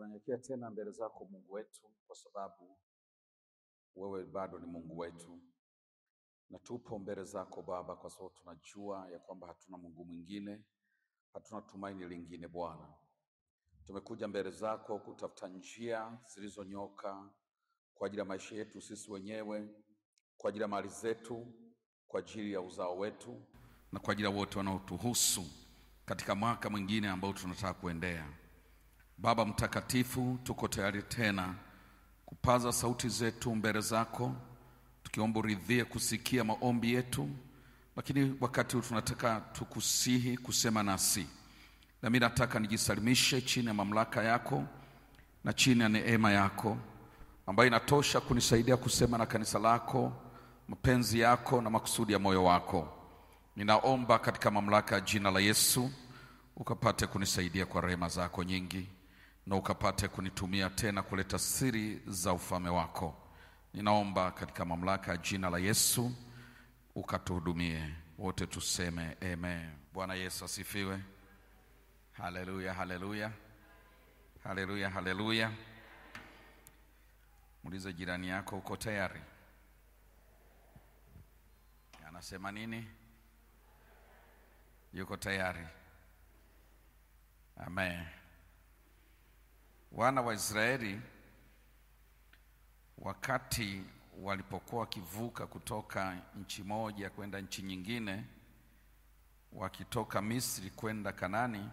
Tunanyenyekea tena mbele zako Mungu wetu, kwa sababu wewe bado ni Mungu wetu. Na tupo mbele zako Baba kwa sababu tunajua ya kwamba hatuna Mungu mwingine, hatuna tumaini lingine Bwana. Tumekuja mbele zako kutafuta njia zilizonyoka kwa ajili ya maisha yetu sisi wenyewe, kwa ajili ya mali zetu, kwa ajili ya uzao wetu, na kwa ajili ya wote wanaotuhusu katika mwaka mwingine ambao tunataka kuendea. Baba mtakatifu, tuko tayari tena kupaza sauti zetu mbele zako, tukiomba uridhie kusikia maombi yetu, lakini wakati huu tunataka tukusihi kusema nasi. Na mimi nataka nijisalimishe chini ya mamlaka yako na chini ya neema yako ambayo inatosha kunisaidia kusema na kanisa lako mapenzi yako na makusudi ya moyo wako. Ninaomba katika mamlaka ya jina la Yesu ukapate kunisaidia kwa rehema zako nyingi, na ukapate kunitumia tena kuleta siri za ufalme wako. Ninaomba katika mamlaka ya jina la Yesu ukatuhudumie. Wote tuseme amen. Bwana Yesu asifiwe. Haleluya, haleluya. Haleluya, haleluya. Muulize jirani yako, uko tayari? Anasema nini? Yuko tayari. Amen. Wana wa Israeli wakati walipokuwa wakivuka kutoka nchi moja kwenda nchi nyingine, wakitoka Misri kwenda Kanani,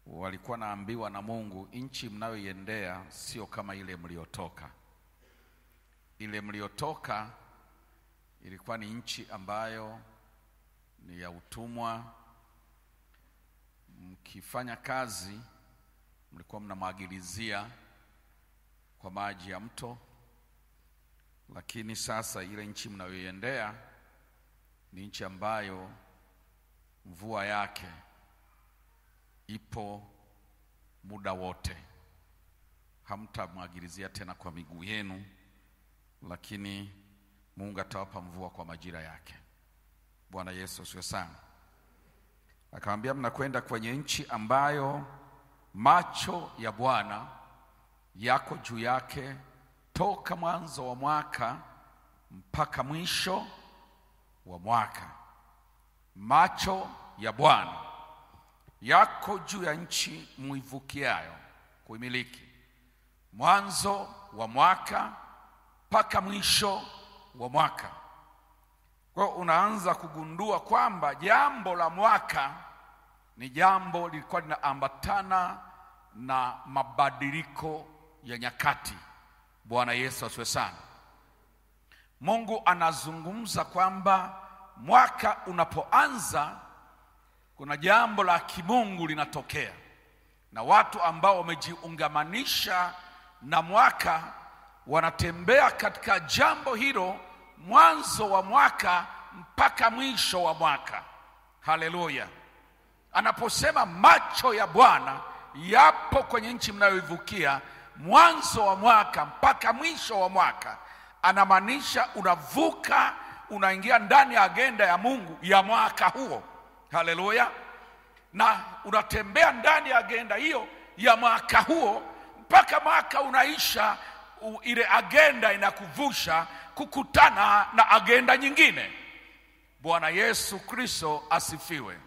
walikuwa naambiwa na Mungu, nchi mnayoiendea sio kama ile mliotoka. Ile mliotoka ilikuwa ni nchi ambayo ni ya utumwa. Mkifanya kazi mlikuwa mnamwagilizia kwa maji ya mto, lakini sasa ile nchi mnayoiendea ni nchi ambayo mvua yake ipo muda wote. Hamtamwagilizia tena kwa miguu yenu, lakini Mungu atawapa mvua kwa majira yake. Bwana Yesu asifiwe sana. Akamwambia, mnakwenda kwenye nchi ambayo macho ya Bwana yako juu yake toka mwanzo wa mwaka mpaka mwisho wa mwaka. Macho ya Bwana yako juu ya nchi muivukiayo kuimiliki, mwanzo wa mwaka mpaka mwisho wa mwaka. Kwa unaanza kugundua kwamba jambo la mwaka ni jambo lilikuwa linaambatana na mabadiliko ya nyakati. Bwana Yesu asifiwe sana. Mungu anazungumza kwamba mwaka unapoanza kuna jambo la kimungu linatokea, na watu ambao wamejiungamanisha na mwaka wanatembea katika jambo hilo mwanzo wa mwaka mpaka mwisho wa mwaka. Haleluya. Anaposema macho ya Bwana yapo kwenye nchi mnayoivukia mwanzo wa mwaka mpaka mwisho wa mwaka, anamaanisha unavuka, unaingia ndani ya agenda ya Mungu ya mwaka huo. Haleluya. Na unatembea ndani ya agenda hiyo ya mwaka huo mpaka mwaka unaisha, ile agenda inakuvusha kukutana na agenda nyingine. Bwana Yesu Kristo asifiwe.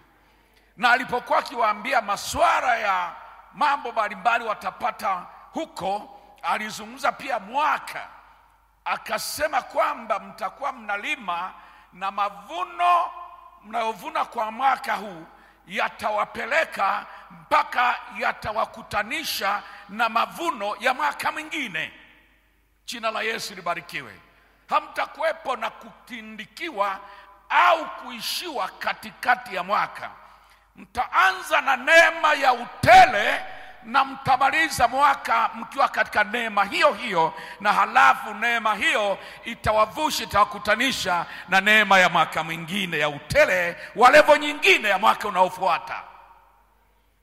Na alipokuwa akiwaambia masuala ya mambo mbalimbali watapata huko, alizungumza pia mwaka. Akasema kwamba mtakuwa mnalima na mavuno mnayovuna kwa mwaka huu yatawapeleka mpaka yatawakutanisha na mavuno ya mwaka mwingine. Jina la Yesu libarikiwe. Hamtakuwepo na kutindikiwa au kuishiwa katikati ya mwaka. Mtaanza na neema ya utele na mtamaliza mwaka mkiwa katika neema hiyo hiyo, na halafu neema hiyo itawavusha, itawakutanisha na neema ya mwaka mwingine ya utele wa level nyingine ya mwaka unaofuata.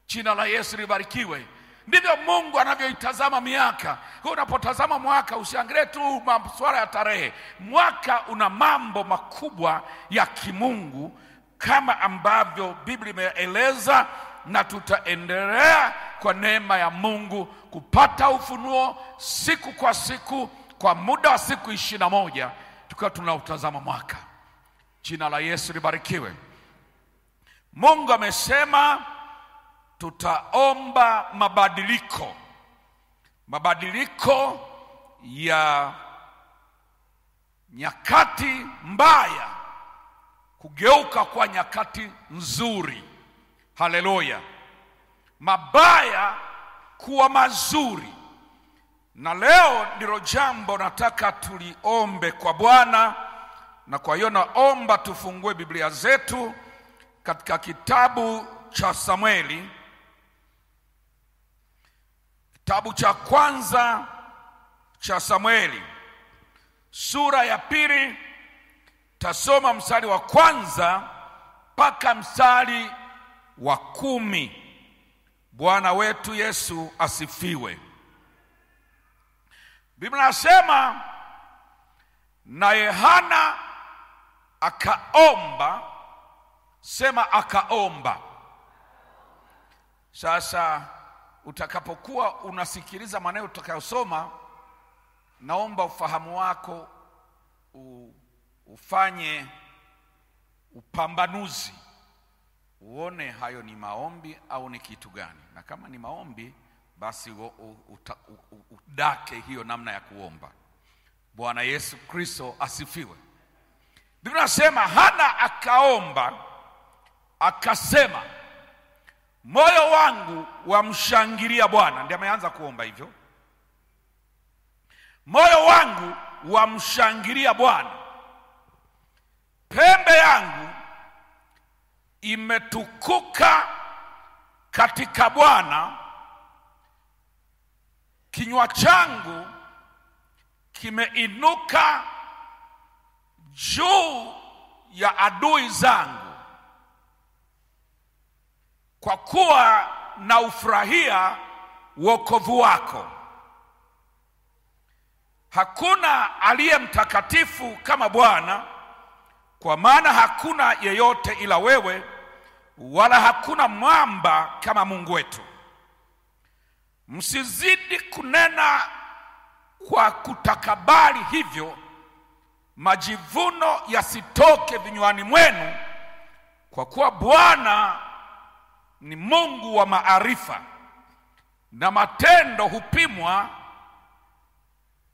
Jina la Yesu libarikiwe. Ndivyo Mungu anavyoitazama miaka. Unapotazama mwaka usiangalie tu masuala ya tarehe. Mwaka una mambo makubwa ya kimungu kama ambavyo Biblia imeeleza na tutaendelea kwa neema ya Mungu kupata ufunuo siku kwa siku kwa muda wa siku 21 tukiwa tunautazama mwaka. Jina la Yesu libarikiwe. Mungu amesema tutaomba mabadiliko ya nyakati mbaya kugeuka kwa nyakati nzuri. Haleluya. Mabaya kuwa mazuri. Na leo ndilo jambo nataka tuliombe kwa Bwana, na kwa hiyo naomba tufungue Biblia zetu katika kitabu cha Samueli, kitabu cha kwanza cha Samueli, sura ya 2. Tasoma mstari wa 1 mpaka mstari wa 10. Bwana wetu Yesu asifiwe. Biblia inasema, naye Hana akaomba. Sema akaomba. Sasa utakapokuwa unasikiliza maneno tutakayosoma, naomba ufahamu wako ufanye upambanuzi, uone hayo ni maombi au ni kitu gani. Na kama ni maombi, basi udake hiyo namna ya kuomba. Bwana Yesu Kristo asifiwe. Biblia inasema Hana akaomba akasema, moyo wangu wamshangilia Bwana. Ndiye ameanza kuomba hivyo. Moyo wangu wamshangilia Bwana, pembe yangu imetukuka katika Bwana, kinywa changu kimeinuka juu ya adui zangu, kwa kuwa na ufurahia wokovu wako. Hakuna aliye mtakatifu kama Bwana, kwa maana hakuna yeyote ila wewe, wala hakuna mwamba kama Mungu wetu. Msizidi kunena kwa kutakabari hivyo, majivuno yasitoke vinywani mwenu, kwa kuwa Bwana ni Mungu wa maarifa, na matendo hupimwa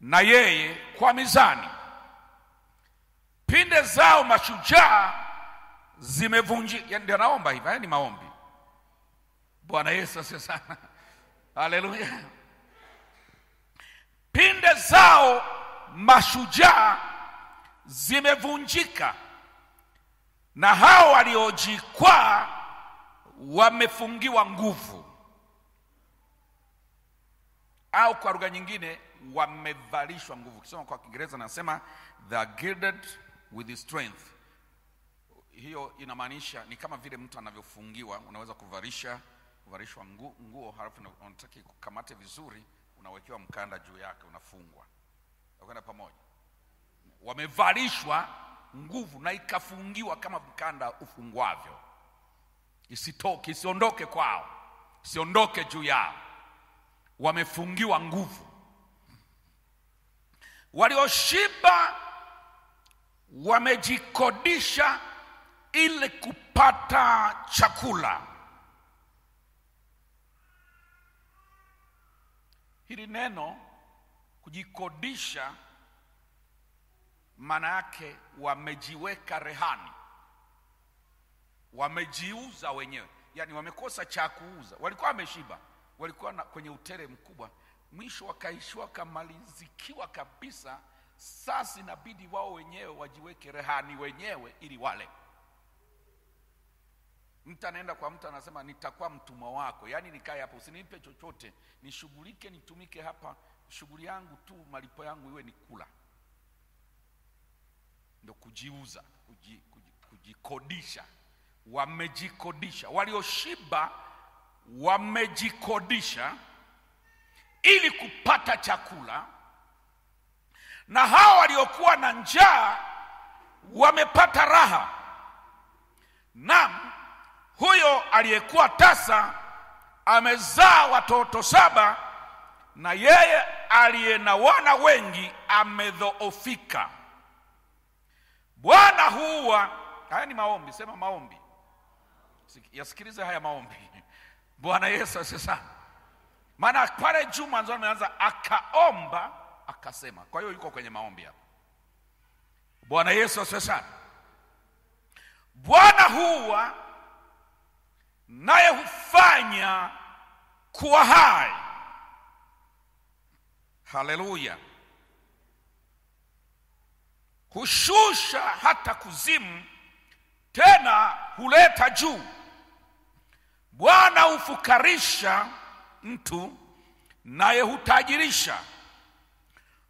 na yeye kwa mizani. Pinde zao mashujaa zimevunjika. Ndio naomba hivi, haya ni maombi. Bwana Yesu asifiwe sana. Haleluya. Pinde zao mashujaa zimevunjika, na hao waliojikwaa wamefungiwa nguvu. Au kwa lugha nyingine, wamevalishwa nguvu. Kisoma kwa Kiingereza nasema they are girded with strength. Hiyo inamaanisha ni kama vile mtu anavyofungiwa. Unaweza kuvalishwa nguo, halafu unataka kukamate vizuri, unawekewa mkanda juu yake, unafungwa. Unakwenda pamoja. Wamevalishwa nguvu na ikafungiwa kama mkanda ufungwavyo, isitoke, isiondoke kwao, isiondoke juu yao. Wamefungiwa nguvu. Walioshiba wamejikodisha ili kupata chakula. Hili neno kujikodisha maana yake wamejiweka rehani, wamejiuza wenyewe. Yani wamekosa cha kuuza. Walikuwa wameshiba, walikuwa kwenye utele mkubwa, mwisho wakaishwa kamalizikiwa kabisa. Sasa inabidi wao wenyewe wajiweke rehani wenyewe ili wale. Mtu anaenda kwa mtu anasema, nitakuwa mtumwa wako, yani nikae hapo, usinipe chochote, nishughulike, nitumike hapa, shughuli yangu tu, malipo yangu iwe ni kula. Ndio kujiuza, kujikodisha. Wamejikodisha. Walioshiba wamejikodisha ili kupata chakula, na hao waliokuwa na njaa wamepata raha. Naam, huyo aliyekuwa tasa amezaa watoto 7, na yeye aliye na wana wengi amedhoofika. Bwana huwa, haya ni maombi, sema maombi. Yasikilize haya maombi. Bwana Yesu asifiwe. Maana pale juu mwanzo ameanza akaomba akasema. Kwa hiyo yuko kwenye maombi hapa. Bwana Yesu asifiwe. Bwana huwa naye hufanya kuwa hai. Haleluya. Hushusha hata kuzimu, tena huleta juu. Bwana hufukarisha mtu, naye hutajirisha.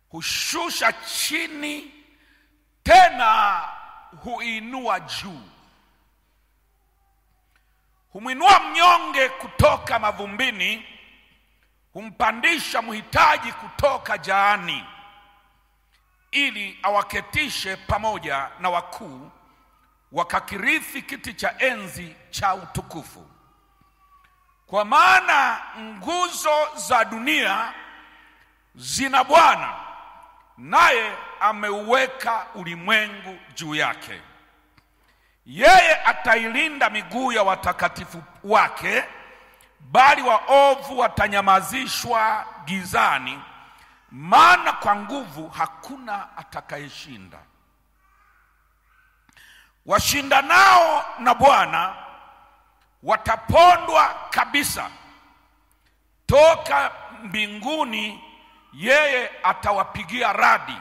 Hushusha chini, tena huinua juu. Humwinua mnyonge kutoka mavumbini, humpandisha mhitaji kutoka jaani, ili awaketishe pamoja na wakuu, wakakirithi kiti cha enzi cha utukufu. Kwa maana nguzo za dunia zina Bwana, naye ameuweka ulimwengu juu yake. Yeye atailinda miguu ya watakatifu wake, bali waovu watanyamazishwa gizani, maana kwa nguvu hakuna atakayeshinda. Washindanao na Bwana watapondwa kabisa. Toka mbinguni yeye atawapigia radi.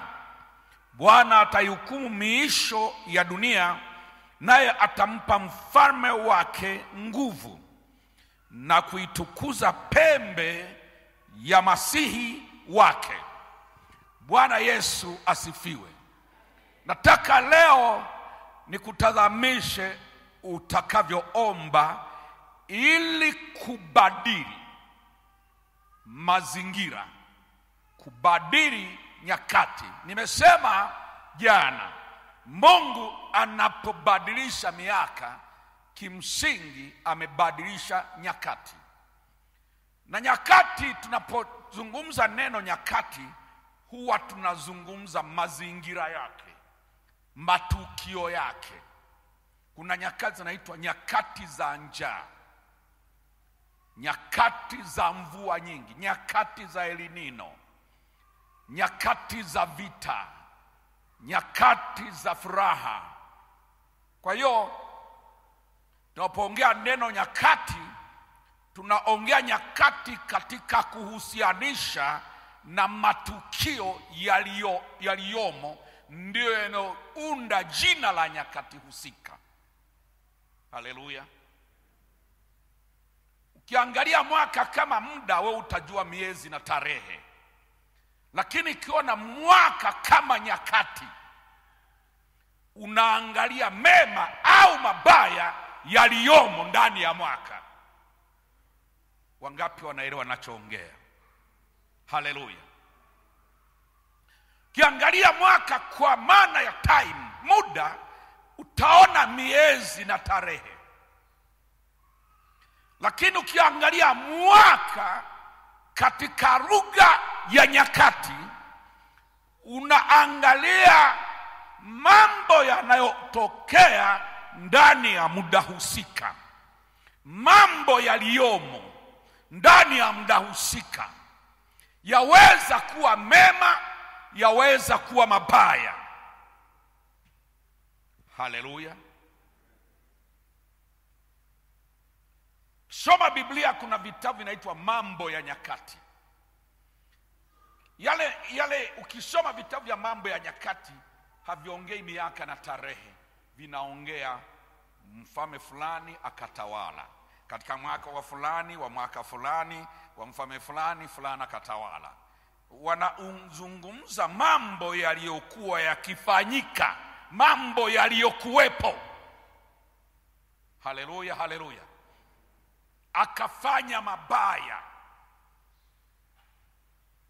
Bwana ataihukumu miisho ya dunia, naye atampa mfalme wake nguvu, na kuitukuza pembe ya masihi wake. Bwana Yesu asifiwe. Nataka leo nikutazamishe utakavyoomba ili kubadili mazingira, kubadili nyakati. Nimesema jana, Mungu anapobadilisha miaka, kimsingi amebadilisha nyakati. Na nyakati, tunapozungumza neno nyakati, huwa tunazungumza mazingira yake, matukio yake. Kuna nyakati zinaitwa nyakati za njaa, nyakati za mvua nyingi, nyakati za El Nino, nyakati za vita, nyakati za furaha. Kwa hiyo tunapoongea neno nyakati, tunaongea nyakati katika kuhusianisha na matukio yaliyomo, ndio yanayounda jina la nyakati husika. Haleluya. Ukiangalia mwaka kama muda, wewe utajua miezi na tarehe. Lakini ukiona mwaka kama nyakati, unaangalia mema au mabaya yaliyomo ndani ya mwaka. Wangapi wanaelewa ninachoongea? Haleluya. Ukiangalia mwaka kwa maana ya time, muda, utaona miezi na tarehe. Lakini ukiangalia mwaka katika lugha ya nyakati, unaangalia mambo yanayotokea ndani ya muda husika, mambo yaliyomo ndani ya muda husika. Yaweza kuwa mema, yaweza kuwa mabaya. Haleluya. Soma Biblia, kuna vitabu vinaitwa mambo ya nyakati. Yale ukisoma vitabu vya mambo ya nyakati, haviongei miaka na tarehe, vinaongea mfalme fulani akatawala katika mwaka wa fulani, wa mwaka fulani, wa mfalme fulani, fulani akatawala. Wanazungumza mambo yaliyokuwa yakifanyika, mambo yaliyokuwepo. Haleluya, haleluya. Akafanya mabaya,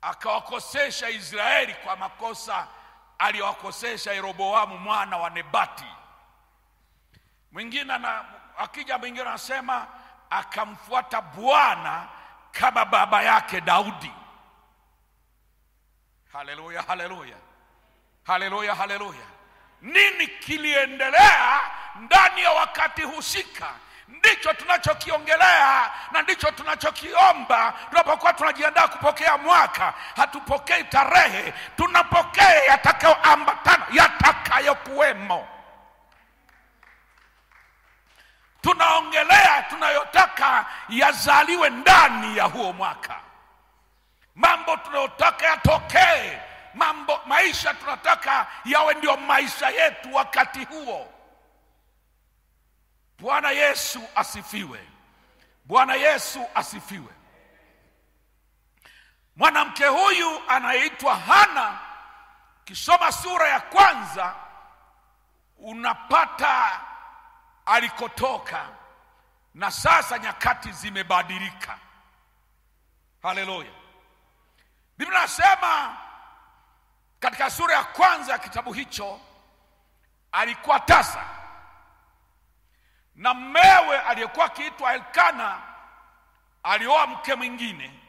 akawakosesha Israeli kwa makosa aliyowakosesha Yeroboamu mwana wa Nebati. Mwingine akija mwingine anasema akamfuata Bwana kama baba yake Daudi. Haleluya, haleluya, haleluya, haleluya. Nini kiliendelea ndani ya wakati husika ndicho tunachokiongelea na ndicho tunachokiomba. Tunapokuwa tunajiandaa kupokea mwaka, hatupokei tarehe, tunapokea yatakayoambatana, yatakayokuwemo. Tunaongelea tunayotaka yazaliwe ndani ya huo mwaka, mambo tunayotaka yatokee, maisha tunataka yawe ndio maisha yetu wakati huo. Bwana Yesu asifiwe. Bwana Yesu asifiwe. Mwanamke huyu anaitwa Hana. Kisoma sura ya 1 unapata alikotoka, na sasa nyakati zimebadilika. Haleluya. Biblia inasema katika sura ya 1 ya kitabu hicho, alikuwa tasa na mmewe aliyekuwa akiitwa Elkana alioa mke mwingine,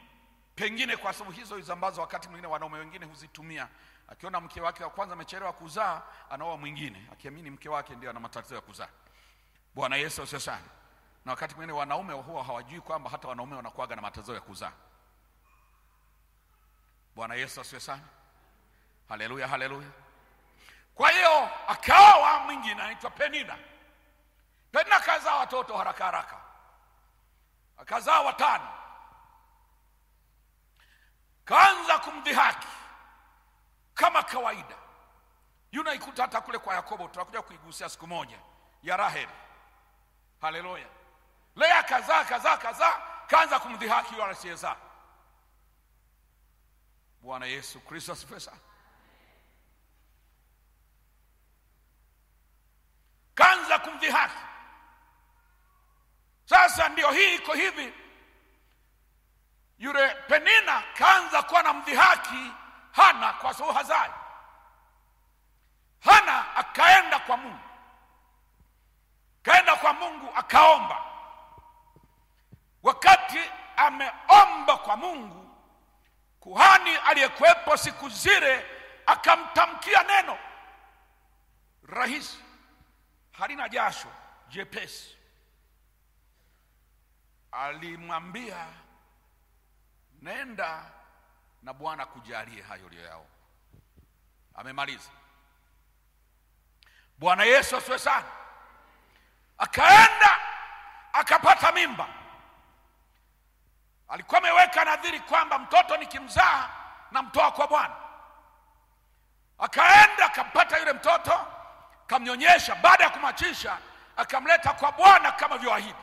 pengine kwa sababu hizo ambazo wakati mwingine wanaume wengine huzitumia. Akiona mke wake wa kwanza amechelewa kuzaa, anaoa mwingine akiamini mke wake ndio ana matatizo ya kuzaa. Bwana Yesu asifiwe. Na wakati mwingine wanaume huwa hawajui kwamba hata wanaume wanakuaga na matatizo ya kuzaa. Bwana Yesu asifiwe. Haleluya, haleluya. Kwa hiyo akaoa mwingine anaitwa Penina. Penina kazaa watoto haraka haraka, akazaa 5. Kaanza kumdhihaki kama kawaida. Ikuta hata kule kwa Yakobo, tutakuja kuigusia siku moja, ya Raheli. Haleluya. Lea kazaa, kaanza kumdhihaki yule asiyezaa. Bwana Yesu Kristo asifiwe. Kaanza kumdhihaki. Sasa ndio hii iko hivi, yule Penina kaanza kuwa na mdhihaki Hana kwa sababu hazai. Hana akaenda kwa Mungu. Kaenda kwa Mungu akaomba. Wakati ameomba kwa Mungu, kuhani aliyekuwepo siku zile akamtamkia neno rahisi, halina jasho, jepesi. Alimwambia, nenda na Bwana kujalie hayo uliyoyaomba. Amemaliza. Bwana Yesu asifiwe sana. Akaenda akapata mimba. Alikuwa ameweka nadhiri kwamba mtoto nikimzaa namtoa kwa Bwana. Akaenda akampata yule mtoto, kamnyonyesha. Baada ya kumachisha akamleta kwa Bwana kama vyoahidi.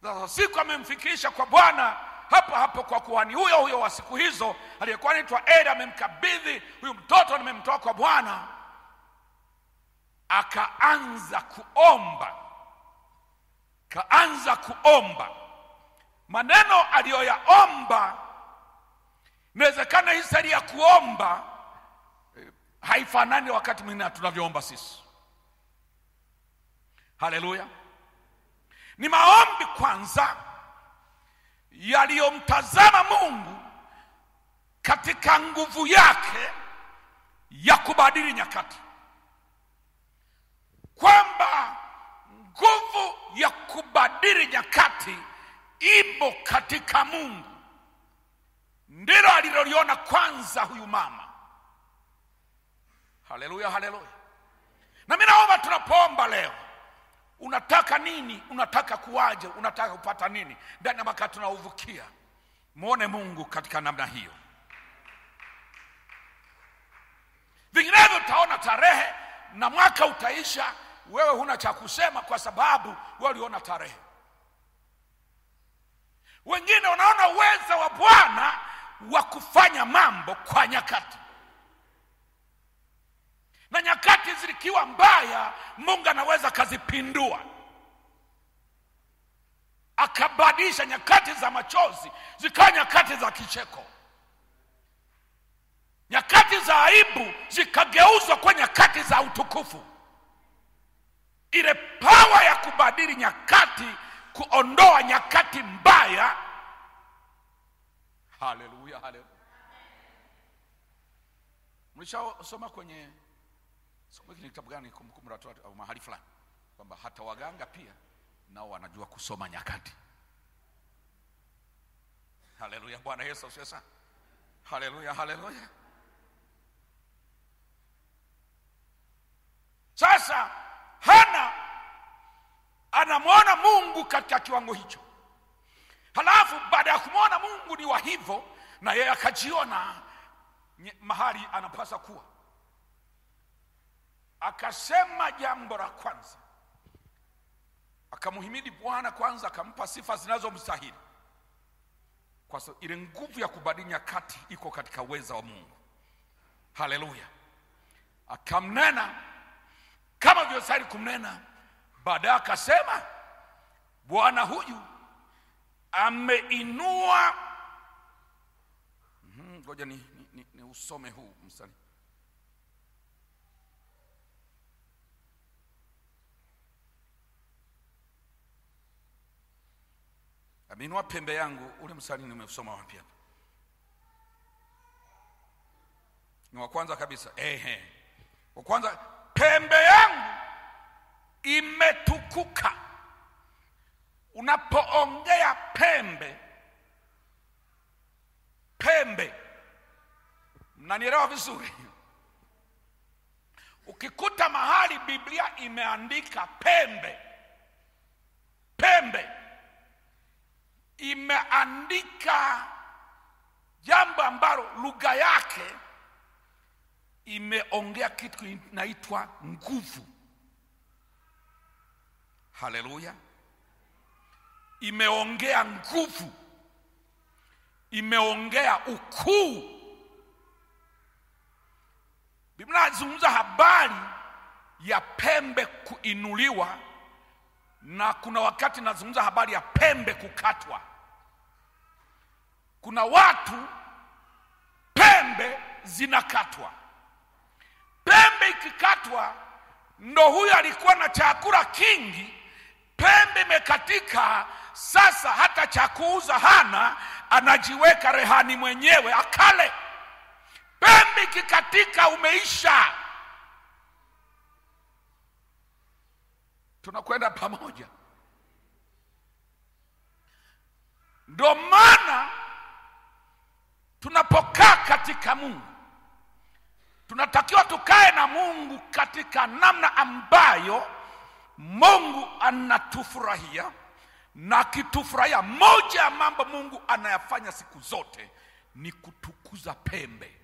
Sasa siku amemfikisha kwa Bwana, hapo kwa kuhani huyo wa siku hizo aliyekuwa anaitwa Eli, amemkabidhi huyu mtoto, nimemtoa kwa Bwana. Akaanza kuomba. Maneno aliyoyaomba, inawezekana hii ya kuomba haifanani wakati mwingine tunavyoomba sisi. Haleluya. Ni maombi kwanza yaliyomtazama Mungu katika nguvu yake ya kubadili nyakati, kwamba nguvu ya kubadili nyakati ipo katika Mungu. Ndilo aliloliona kwanza huyu mama. Haleluya, haleluya. Na mimi naomba tunapoomba leo, unataka nini? Unataka kuwaje? Unataka kupata nini? Ndani ya wakati tunauvukia, muone Mungu katika namna hiyo. Vinginevyo utaona tarehe na mwaka utaisha, wewe huna cha kusema kwa sababu wewe uliona tarehe. Wengine wanaona uwezo wa Bwana wa kufanya mambo kwa nyakati. Na nyakati zilikiwa mbaya, Mungu anaweza kazipindua, akabadilisha nyakati za machozi zikawa nyakati za kicheko. Nyakati za aibu zikageuzwa kwa nyakati za utukufu. ile power ya kubadili nyakati, kuondoa nyakati mbaya. Haleluya, haleluya. Mlishasoma kwenye kitabu gani, Kumbukumbu la Torati au mahali fulani, kwamba hata waganga pia nao wanajua kusoma nyakati. Haleluya, Bwana Yesu asifiwe sana. Haleluya, haleluya. Sasa Hana anamwona Mungu katika kiwango hicho. Halafu baada ya kumwona Mungu ni wa hivyo, na yeye akajiona mahali anapaswa kuwa. Akasema jambo la kwanza, akamhimidi Bwana kwanza, akampa sifa zinazomstahili, kwa sababu ile nguvu ya kubadili nyakati iko katika uweza wa Mungu. Haleluya. Akamnena kama vile sari kumnena. Baadaye akasema, Bwana huyu ameinua. Ngoja ni usome huu mstari. Ameinua pembe yangu. Ule mstari nimesoma wapi hapa? Ni wa kwanza kabisa. Wa kwanza, pembe yangu imetukuka. Unapoongea pembe, mnanielewa vizuri? Ukikuta mahali Biblia imeandika pembe, imeandika jambo ambalo lugha yake imeongea kitu kinaitwa nguvu. Haleluya. Imeongea nguvu, imeongea ukuu. Biblia inazungumza habari ya pembe kuinuliwa, na kuna wakati inazungumza habari ya pembe kukatwa. Kuna watu pembe zinakatwa. Pembe ikikatwa, ndo huyu alikuwa na chakula kingi, pembe imekatika. Sasa hata cha kuuza hana, anajiweka rehani mwenyewe akale. Pembe ikikatika, umeisha. Tunakwenda pamoja. Ndio maana tunapokaa katika Mungu, tunatakiwa tukae na Mungu katika namna ambayo Mungu anatufurahia. Na kitufurahia, moja ya mambo Mungu anayafanya siku zote ni kutukuza pembe.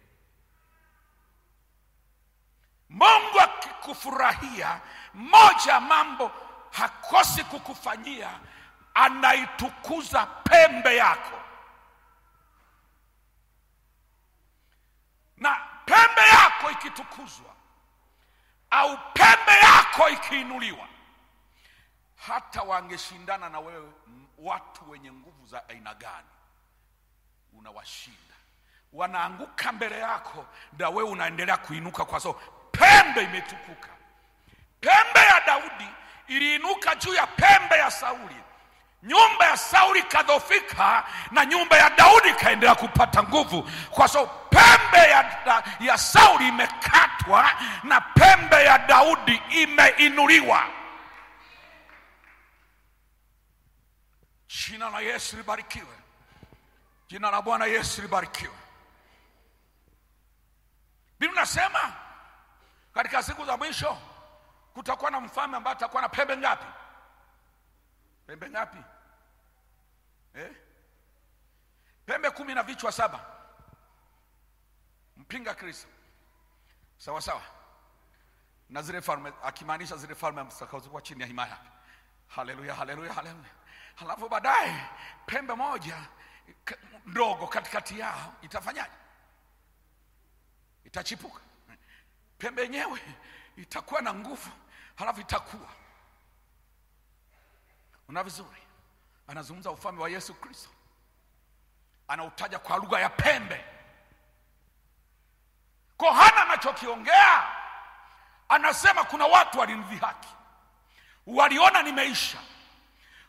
Mungu akikufurahia, moja ya mambo hakosi kukufanyia, anaitukuza pembe yako. Na pembe yako ikitukuzwa, au pembe yako ikiinuliwa, hata wangeshindana na wewe watu wenye nguvu za aina gani, unawashinda. Wanaanguka mbele yako, na wewe unaendelea kuinuka, kwa sababu pembe imetukuka. Pembe ya Daudi iliinuka juu ya pembe ya Sauli. Nyumba ya Sauli kadhofika, na nyumba ya Daudi kaendelea kupata nguvu, kwa sababu pembe ya Sauli imekatwa na pembe ya Daudi imeinuliwa. Jina la Yesu libarikiwe. Jina la Bwana Yesu libarikiwe. Biblia inasema katika siku za mwisho kutakuwa na mfalme ambaye atakuwa na pembe ngapi? Pembe ngapi? Pembe 10 na vichwa 7. Mpinga Kristo. Sawa sawa. Na zile falme, akimaanisha zile falme zitakazokuwa chini ya himaya. Haleluya, haleluya, haleluya. Halafu baadaye pembe moja ndogo katikati yao itafanyaje? Itachipuka. Pembe yenyewe itakuwa na nguvu, halafu itakuwa. Una vizuri? Anazungumza ufalme wa Yesu Kristo, anautaja kwa lugha ya pembe. Kwa Hana anachokiongea, anasema kuna watu walinidhihaki, waliona nimeisha,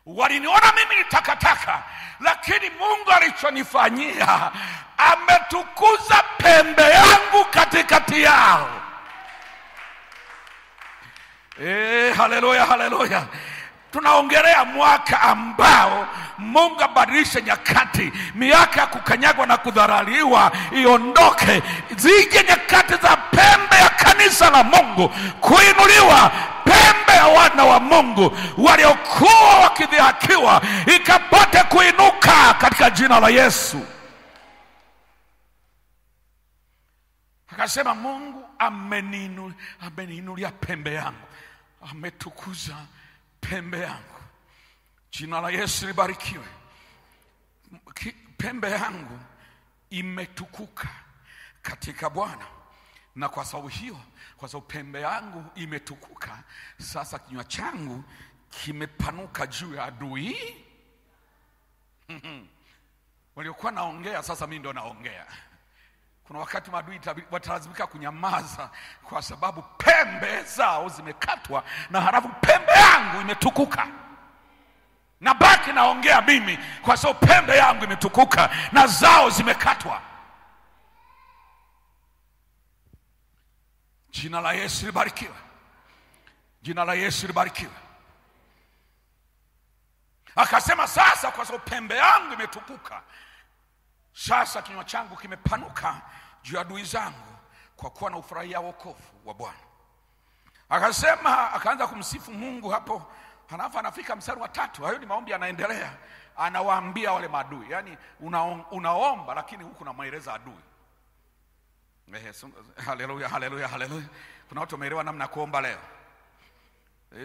waliniona mimi ni takataka, lakini Mungu alichonifanyia, ametukuza pembe yangu katikati yao. Haleluya, haleluya. Tunaongelea mwaka ambao Mungu abadilishe nyakati. Miaka ya kukanyagwa na kudharauliwa iondoke, zije nyakati za pembe ya kanisa la Mungu kuinuliwa, pembe ya wana wa Mungu waliokuwa wakidhihakiwa ikapate kuinuka katika jina la Yesu. Akasema Mungu ameniinulia pembe yangu, ametukuza pembe yangu. Jina la Yesu libarikiwe. Pembe yangu imetukuka katika Bwana, na kwa sababu hiyo, kwa sababu pembe yangu imetukuka, sasa kinywa changu kimepanuka juu ya adui. Waliokuwa naongea, sasa mimi ndo naongea. Kuna wakati maadui watalazimika kunyamaza kwa sababu pembe zao zimekatwa, na halafu pembe yangu imetukuka. Na baki naongea mimi kwa sababu pembe yangu imetukuka na zao zimekatwa. Jina la Yesu libarikiwe. Jina la Yesu libarikiwe. Akasema sasa kwa sababu pembe yangu imetukuka, sasa kinywa changu kimepanuka juu ya adui zangu, kwa kuwa na ufurahia wokovu wa Bwana. Akasema, akaanza kumsifu Mungu hapo. Halafu anafika mstari wa 3. Hayo ni maombi yanaendelea. Anawaambia wale maadui, yani unaomba lakini huku unamweleza adui. Haleluya, haleluya, haleluya. Kuna watu wameelewa namna ya kuomba leo.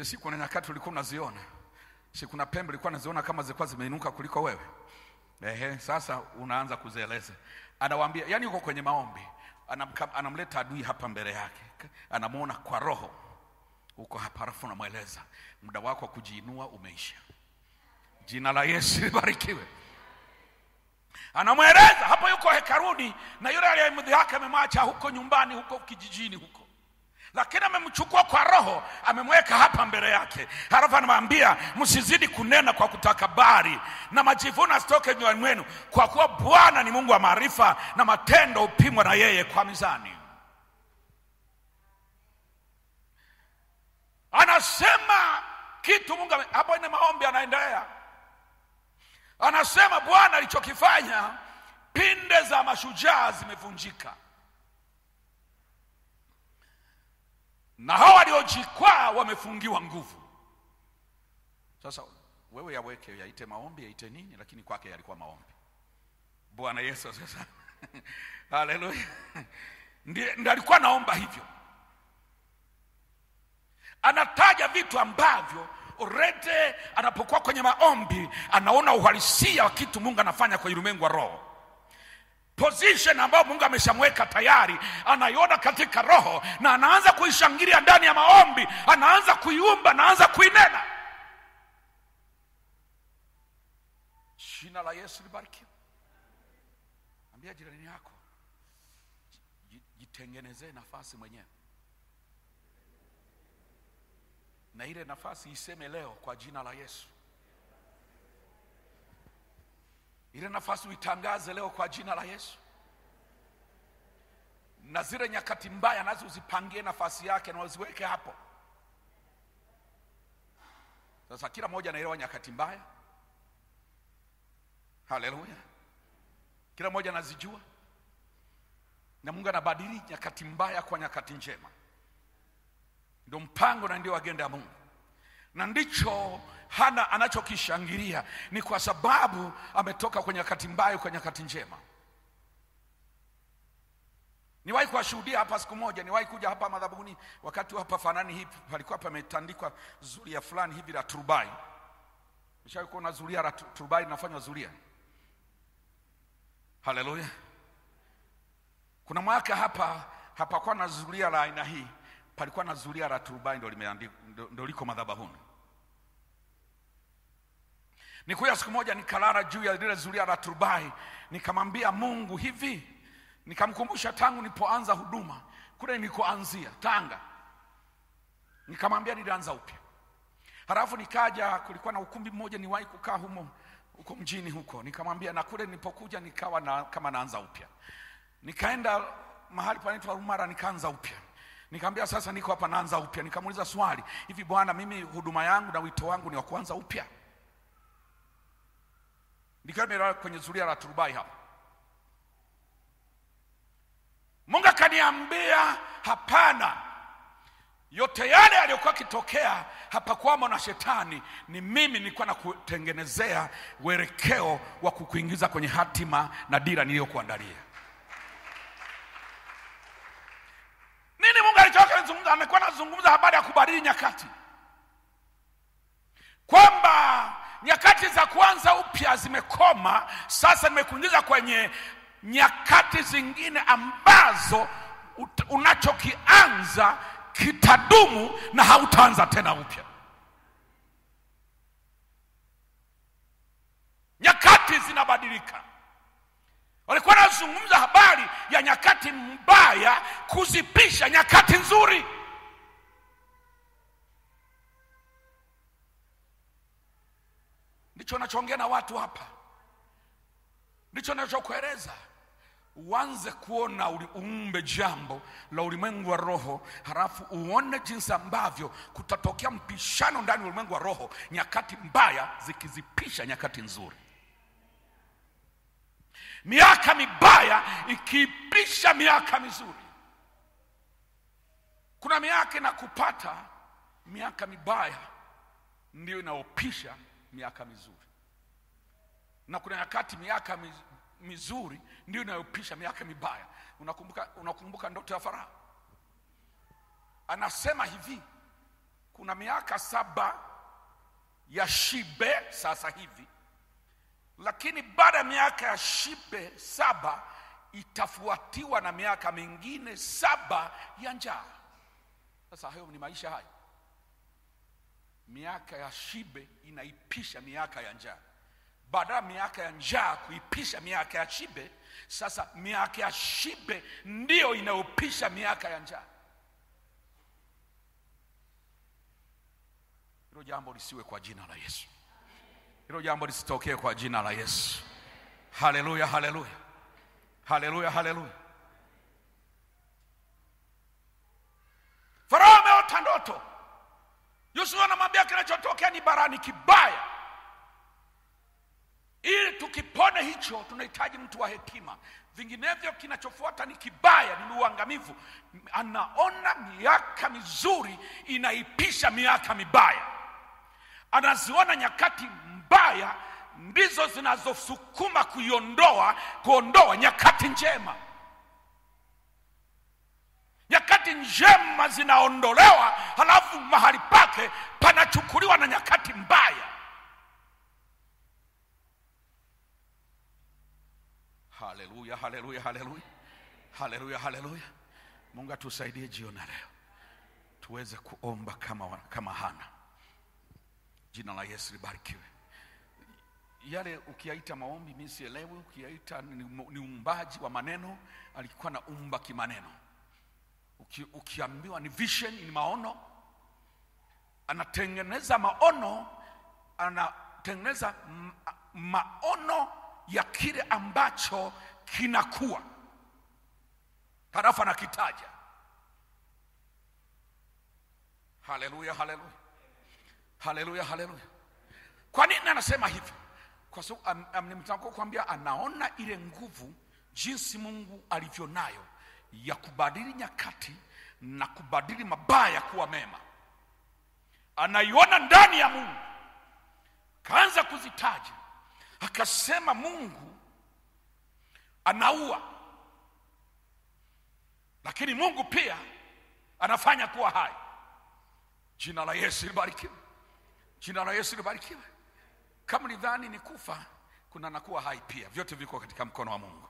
Siku na nyakati ulikuwa unaziona. Siku na pembe ulikuwa unaziona kama zilikuwa zimeinuka kuliko wewe. Sasa unaanza kuzieleza. Anawaambia, yani yuko kwenye maombi, anamleta adui hapa mbele yake, anamuona kwa roho uko hapa, alafu anamweleza muda wako wa kujiinua umeisha. Jina la Yesu libarikiwe. Anamweleza hapo, yuko hekaruni na yule aliyemdhihaki amemwacha huko nyumbani, huko kijijini huko, lakini amemchukua kwa roho, amemweka hapa mbele yake. Halafu anamwambia, msizidi kunena kwa kutakabari, na majivuno asitoke nyoyoni mwenu, kwa kuwa Bwana ni Mungu wa maarifa, na matendo upimwa na yeye kwa mizani. Anasema kitu Mungu hapo, ina maombi anaendelea. Anasema Bwana alichokifanya, pinde za mashujaa zimevunjika, na hao waliojikwaa wamefungiwa nguvu. Sasa wewe yaweke, yaite maombi, yaite nini, lakini kwake yalikuwa maombi. Bwana Yesu sasa. Haleluya. Ndiye alikuwa naomba hivyo. Anataja vitu ambavyo already anapokuwa kwenye maombi anaona uhalisia wa kitu Mungu anafanya kwa ulimwengu wa roho. Position ambayo Mungu ameshamweka tayari anaiona katika roho, na anaanza kuishangilia ndani ya maombi, anaanza kuiumba, anaanza kuinena. Jina la Yesu libarikiwe. Ambia jirani yako, jitengenezee nafasi mwenyewe, na ile nafasi iseme leo kwa jina la Yesu. Ile nafasi uitangaze leo kwa jina la Yesu. Na zile nyakati mbaya nazo uzipangie nafasi yake na uziweke hapo. Sasa kila mmoja anaelewa nyakati mbaya. Haleluya. Kila mmoja anazijua. Na Mungu anabadili nyakati mbaya kwa nyakati njema. Ndio mpango na ndio agenda ya Mungu. Na ndicho Hana anachokishangilia, ni kwa sababu ametoka kwenye nyakati mbaya kwa nyakati njema. Niwahi kuwashuhudia hapa siku moja, niwahi kuja hapa madhabahuni wakati hapa fanani hivi palikuwa pametandikwa zulia fulani hivi la turubai. Nishawahi kuona zulia la turubai linafanywa zulia. Haleluya. Kuna mwaka hapa hapakuwa na zulia la aina hii, palikuwa na zulia la turubai ndio limeandikwa, ndio liko madhabahuni. Nikuja siku moja nikalala juu ya lile zulia la turubai, nikamwambia Mungu hivi, nikamkumbusha tangu nilipoanza huduma kule nilikoanzia Tanga. Nikamwambia nilianza upya. Halafu nikaja, kulikuwa na ukumbi mmoja niwahi kukaa huko mjini huko. Nikamwambia, na kule nilipokuja nikawa kama naanza upya. Nikaenda mahali panaitwa Rumara, nikaanza upya. Nikamwambia sasa niko hapa naanza upya. Nikamuuliza swali, hivi Bwana, mimi huduma yangu na wito wangu ni wa kuanza upya? Nikaenda kwenye zulia la turubai hapa. Mungu akaniambia, hapana. Yote yale yaliyokuwa kitokea hapakuwamo na shetani, ni mimi nilikuwa nakutengenezea uelekeo wa kukuingiza kwenye hatima na dira niliyokuandalia. Nini Mungu alichoka kuzungumza? Amekuwa anazungumza habari ya kubadili nyakati, kwamba nyakati za kuanza upya zimekoma. Sasa nimekuingiza kwenye nyakati zingine ambazo unachokianza kitadumu na hautaanza tena upya. Nyakati zinabadilika. Walikuwa wanazungumza habari ya nyakati mbaya kuzipisha nyakati nzuri. Ndicho nachoongea na watu hapa. Ndicho nachokueleza. Uanze kuona uumbe jambo la ulimwengu wa roho, halafu uone jinsi ambavyo kutatokea mpishano ndani ya ulimwengu wa roho, nyakati mbaya zikizipisha nyakati nzuri, miaka mibaya ikipisha miaka mizuri. Kuna miaka inakupata, miaka mibaya ndio inaopisha miaka mizuri, na kuna nyakati miaka mizuri ndio inayopisha miaka mibaya. Unakumbuka ndoto ya Farao? Anasema hivi, kuna miaka 7 ya shibe sasa hivi, lakini baada ya miaka ya shibe 7 itafuatiwa na miaka mingine 7 ya njaa. Sasa hayo ni maisha haya. Miaka ya shibe inaipisha miaka ya njaa. Baada ya miaka ya njaa kuipisha miaka ya shibe, sasa miaka ya shibe ndio inayopisha miaka ya njaa. Hilo jambo lisiwe kwa jina la Yesu. Hilo jambo lisitokee kwa jina la Yesu. Haleluya, haleluya. Haleluya, haleluya. Farao ameota ndoto. Yusufu anamwambia kinachotokea ni barani kibaya. Ili tukipone hicho tunahitaji mtu wa hekima, vinginevyo kinachofuata ni kibaya, ni uangamivu. Anaona miaka mizuri inaipisha miaka mibaya. Anaziona nyakati mbaya ndizo zinazosukuma kuondoa nyakati njema. Nyakati njema zinaondolewa, halafu mahali pake panachukuliwa na nyakati mbaya. Haleluya, haleluya, haleluya. Haleluya, haleluya. Mungu atusaidie jioni leo tuweze kuomba kama Hana. Jina la Yesu libarikiwe. Yale ukiaita maombi mimi sielewi, ukiaita ni uumbaji wa maneno, alikuwa na umba kimaneno. Ukiambiwa ni vision, ni maono, anatengeneza maono, anatengeneza maono ya kile ambacho kinakuwa. Halafu anakitaja. Haleluya, haleluya. Haleluya, haleluya. Kwa nini anasema hivyo? Kwa sababu nimtaka kukuambia anaona ile nguvu jinsi Mungu alivyonayo ya kubadili nyakati na kubadili mabaya kuwa mema. Anaiona ndani ya Mungu. Kaanza kuzitaja. Akasema Mungu anaua, lakini Mungu pia anafanya kuwa hai. Jina la Yesu libarikiwe. Jina la Yesu libarikiwe. Kama nidhani ni kufa, kuna nakuwa hai pia. Vyote viko katika mkono wa Mungu.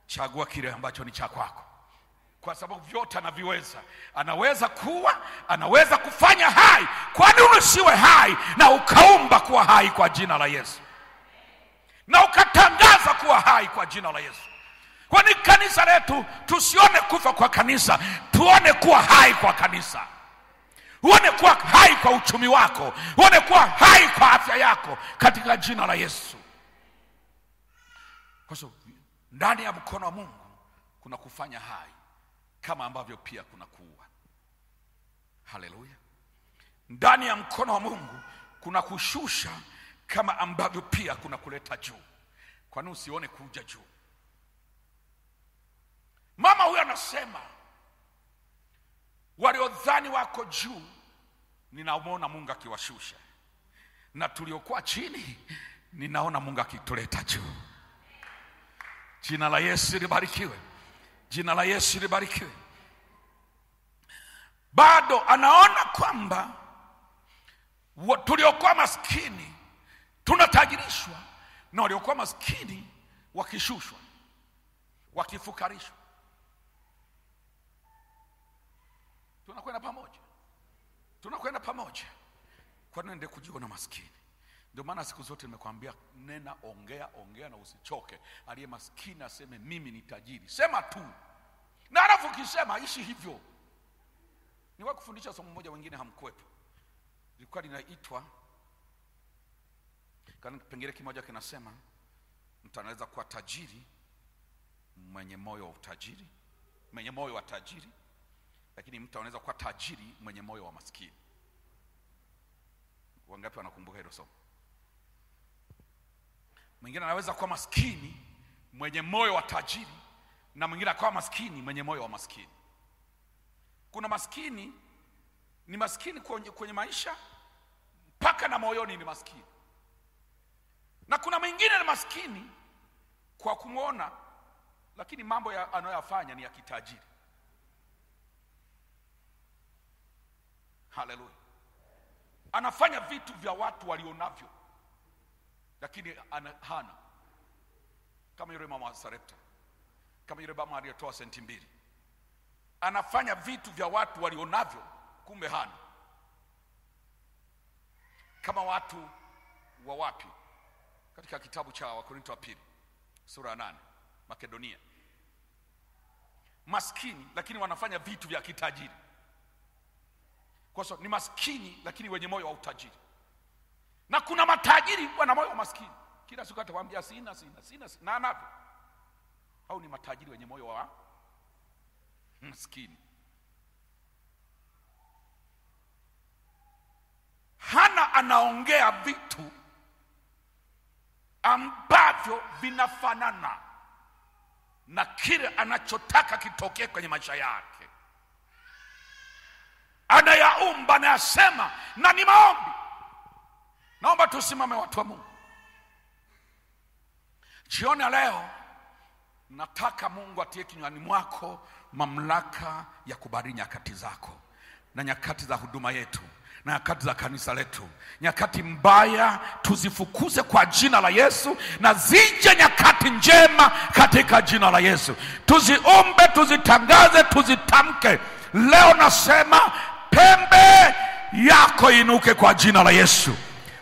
Chagua kile ambacho ni cha kwako, kwa sababu vyote anaviweza. Anaweza kuwa, anaweza kufanya hai. Kwa nini usiwe hai na ukaumba kuwa hai kwa jina la Yesu, na ukatangaza kuwa hai kwa jina la Yesu? Kwani kanisa letu tusione kufa kwa kanisa, tuone kuwa hai kwa kanisa. uone kuwa hai kwa uchumi wako, uone kuwa hai kwa afya yako katika jina la Yesu. Kwa sababu ndani ya mkono wa Mungu kuna kufanya hai kama ambavyo pia kuna kuua. Haleluya. Ndani ya mkono wa Mungu kuna kushusha kama ambavyo pia kuna kuleta juu. Kwa nini usione kuja juu? Mama huyu anasema waliodhani wako juu ninaona Mungu akiwashusha, na tuliokuwa chini ninaona Mungu akituleta juu. Jina la Yesu libarikiwe. Jina la Yesu libarikiwe. Bado anaona kwamba tuliokuwa maskini tunatajirishwa, na waliokuwa maskini wakishushwa, wakifukarishwa. Tunakwenda pamoja. Tunakwenda pamoja. Kwa nini ndio kujiona maskini? Ndio maana siku zote nimekwambia nena, ongea na usichoke. Aliye maskini aseme mimi ni tajiri. Sema tu. Na alafu ukisema ishi hivyo. Niwa kufundisha somo moja, wengine hamkuwepo. Ilikuwa linaitwa, kana kipengele kimoja kinasema mtu anaweza kuwa tajiri mwenye moyo wa utajiri, mwenye moyo wa tajiri, lakini mtu anaweza kuwa tajiri mwenye moyo wa maskini. Wangapi wanakumbuka hilo somo? Mwingine anaweza kuwa maskini mwenye moyo wa tajiri, na mwingine akawa maskini mwenye moyo wa maskini. Kuna maskini ni maskini kwenye maisha mpaka na moyoni ni maskini, na kuna mwingine ni maskini kwa kumuona, lakini mambo anayoyafanya ni ya kitajiri. Haleluya. Anafanya vitu vya watu walionavyo, lakini hana. Kama yule mama wa Sarepta, kama yule mama aliyetoa senti 2. Anafanya vitu vya watu walionavyo, kumbe hana. Kama watu wa wapi katika kitabu cha Wakorintho wa pili sura ya 8, Makedonia. Maskini lakini wanafanya vitu vya kitajiri. Kwa sababu ni maskini lakini wenye moyo wa utajiri. Na kuna matajiri wana moyo wa maskini. Kila siku atakwambia sina na anapo. Au ni matajiri wenye moyo wa maskini. Hana anaongea vitu ambavyo vinafanana na kile anachotaka kitokee kwenye maisha yake. Anayaumba, anayasema, na ni maombi. Naomba tusimame watu wa Mungu. Jioni leo nataka Mungu atie kinywani mwako mamlaka ya kubariki nyakati zako, na nyakati za huduma yetu, na nyakati za kanisa letu. Nyakati mbaya tuzifukuze kwa jina la Yesu, na zije nyakati njema katika jina la Yesu. Tuziombe, tuzitangaze, tuzitamke. Leo nasema pembe yako inuke kwa jina la Yesu.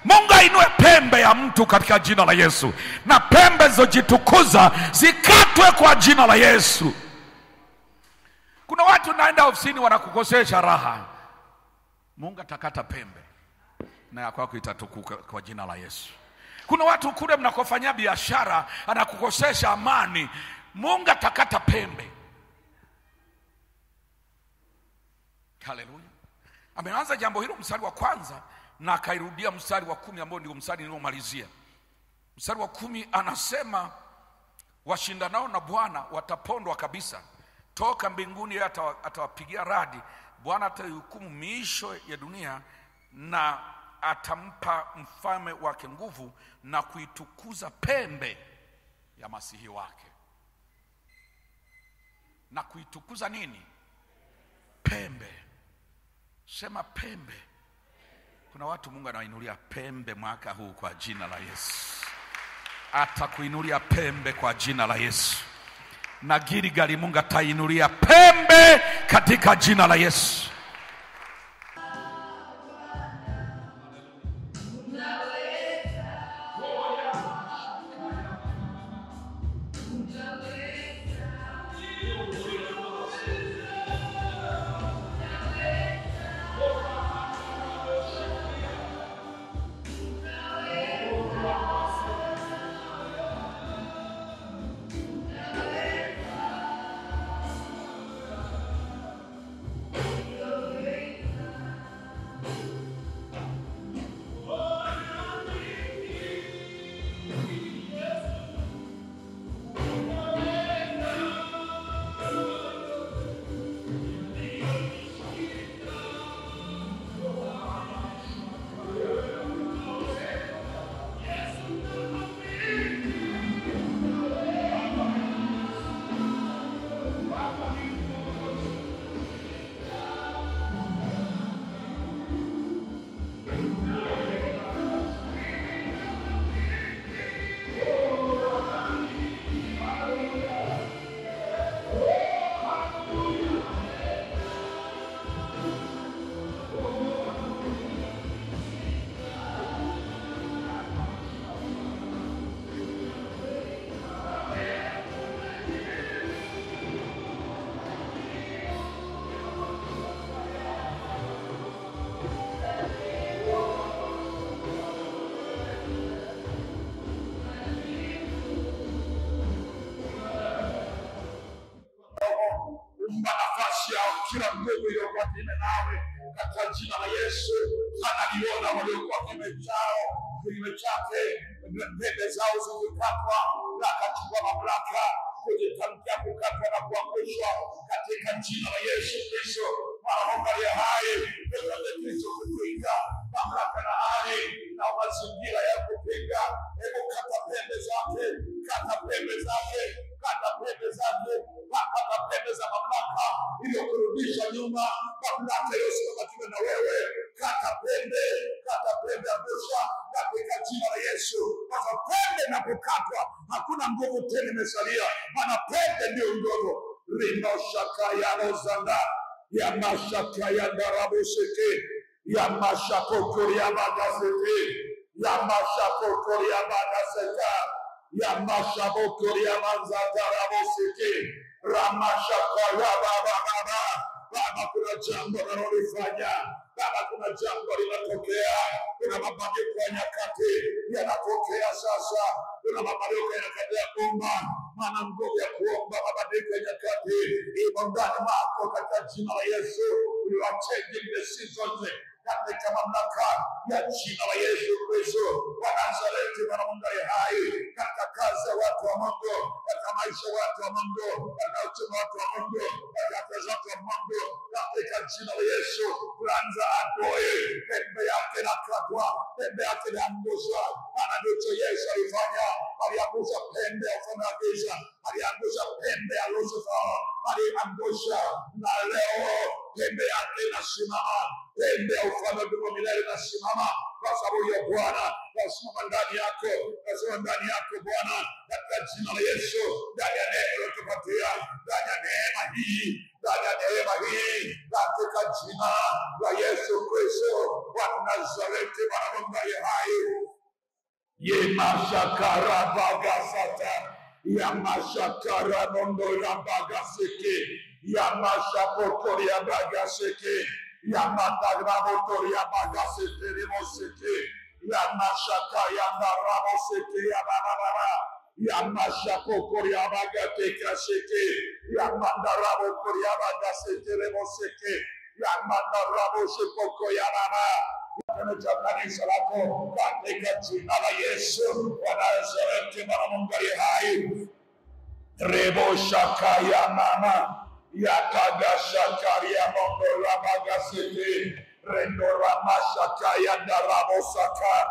Mungu ainue pembe ya mtu katika jina la Yesu, na pembe zojitukuza zikatwe kwa jina la Yesu. Kuna watu naenda ofisini wanakukosesha raha. Mungu atakata pembe na yako yako itatukuka kwa jina la Yesu. Kuna watu kule mnakofanyia biashara anakukosesha amani. Mungu atakata pembe. Haleluya. Ameanza jambo hilo mstari wa 1 na akairudia mstari wa 10 ambao ndio mstari niliomalizia. Mstari wa 10 anasema washindanao na Bwana watapondwa kabisa. Toka mbinguni atawapigia radi. Bwana atahukumu miisho ya dunia, na atampa mfalme wake nguvu, na kuitukuza pembe ya masihi wake. Na kuitukuza nini? Pembe. Sema pembe. Kuna watu Mungu anawainulia pembe mwaka huu kwa jina la Yesu. Atakuinulia pembe kwa jina la Yesu. Na Gilgali Mungu atainulia pembe katika jina la Yesu. nafasi yao, kila nguvu iliyokuwa kinyume nawe katika jina la Yesu. Analiona waliokuwa kinyume chao, kinyume chake, pembe zao zikikatwa, na akachukua mamlaka kujitamkia kukatwa na kuangushwa katika jina la Yesu Kristo. Maombi ya hai ndio Kristo kupinga mamlaka na hali na mazingira ya kupinga. Hebu kata pembe zake, kata pembe zake, kata pembe zake, kata pembe za mamlaka iliyokurudisha nyuma, mamlaka iliyosimama kinyume na wewe. Kata pembe angusha katika jina la Yesu. Kwa pembe inapokatwa hakuna nguvu tena imesalia, maana pembe ndio nguvu. Rino shaka ya rozanda ya mashaka ya darabuseke ya mashako koria bagaseke ya mashako koria bagaseka ya mashako koria manzata rabuseke ramashaka ya baba. Baba, kuna jambo linalofanya. Baba, kuna jambo linatokea. Kuna mabadiliko ya nyakati yanatokea sasa. Kuna mabadiliko ya nyakati ya kuomba, maana nguvu ya kuomba mabadiliko ya nyakati imo ndani mwako katika jina la Yesu. We are changing the seasons katika mamlaka ya jina la Yesu Kristo wa Nazareti. Bwana Mungu aliye hai, katika kazi ya watu wa Mungu, katika maisha ya watu wa Mungu, katika uchumi wa watu wa Mungu, katika kazi ya watu wa Mungu, katika jina la Yesu. Kwanza adui pembe yake na katwa, pembe yake na angusha. Maana ndicho Yesu alifanya, aliangusha pembe ya ufalme wa giza, aliangusha pembe ya Lucifer, aliangusha. Na leo pembe yake inasimama, pembe ya ufalme wa milele inasimama, kwa sababu ya Bwana nasimama ndani yako, nasimama ndani yako Bwana, katika jina la Yesu. Ndani ya neema uliyotupatia, ndani ya neema hii, ndani ya neema hii, katika jina la Yesu Kristo wa Nazareti. Bwana Mungu aliye hai, ye mashakara bagasata ya mashakara nondo ya bagaseke ya mashapokori ya bagaseke ya matagrabotori ya bagaseke remoseke ya mashaka ya naraboseke ya bababa ya mashapokori ya bagateka seke ya mandarabokori ya bagaseke remoseke ya mandaraboseko ya baba. Katika kanisa lako katika jina la Yesu wa Nazareti. Bwana Mungu aliye hai, rebo shaka ya mama ya taga shakari ya mondo la bagasete rendo ramashaka ya darabo saka